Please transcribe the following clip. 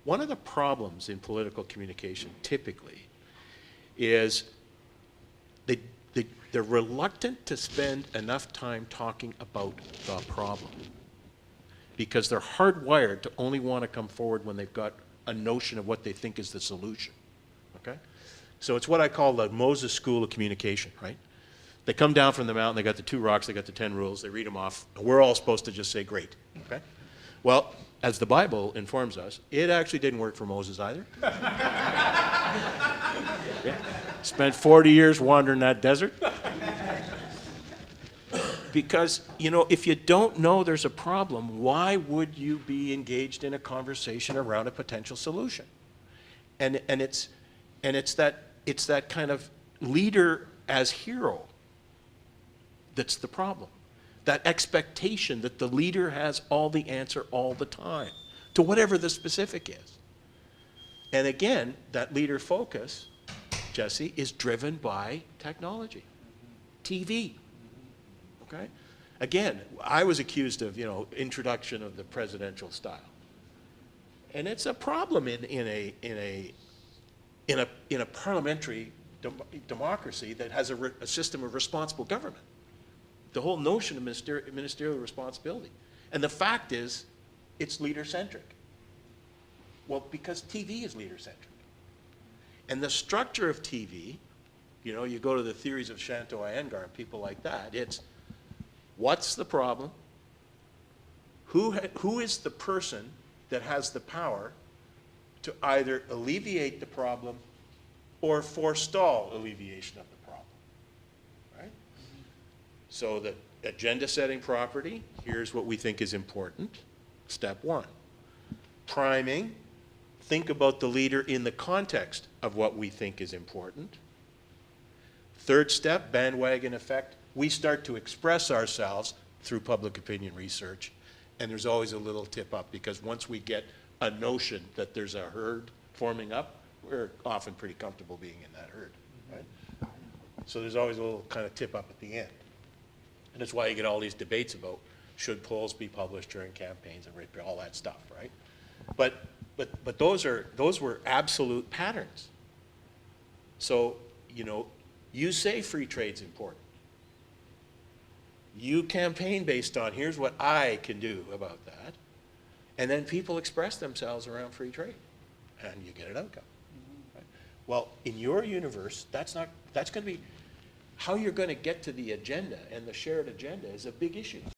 one of the problems in political communication typically is they're reluctant to spend enough time talking about the problem because they're hardwired to only want to come forward when they've got a notion of what they think is the solution, okay? So it's what I call the Moses School of Communication, right? They come down from the mountain, they got the 2 rocks, they got the 10 rules, they read them off, and we're all supposed to just say, great, okay? Well, as the Bible informs us, it actually didn't work for Moses either. Yeah. Spent 40 years wandering that desert. Because, you know, if you don't know there's a problem, why would you be engaged in a conversation around a potential solution? And it's that kind of leader as hero that's the problem. That expectation that the leader has all the answer all the time to whatever the specific is. And again, that leader focus, Jesse, is driven by technology, TV. Okay? Again, I was accused of, you know, introduction of the presidential style. And it's a problem in a parliamentary democracy that has a system of responsible government. The whole notion of ministerial responsibility. And the fact is, it's leader-centric. Well, because TV is leader-centric. And the structure of TV, you know, you go to the theories of Shanto Iyengar and people like that, it's what's the problem? Who is the person that has the power to either alleviate the problem or forestall alleviation of the problem, right? So the agenda setting property, here's what we think is important. Step 1. Priming, think about the leader in the context of what we think is important. Third step, bandwagon effect. We start to express ourselves through public opinion research, and there's always a little tip up because once we get a notion that there's a herd forming up, we're often pretty comfortable being in that herd, right? So there's always a little kind of tip up at the end. And that's why you get all these debates about should polls be published during campaigns and all that stuff, right? But those were absolute patterns. So, you know, you say free trade's important. You campaign based on here's what I can do about that. And then people express themselves around free trade. And you get an outcome. Right? Well, in your universe, that's going to be how you're going to get to the agenda, and the shared agenda is a big issue.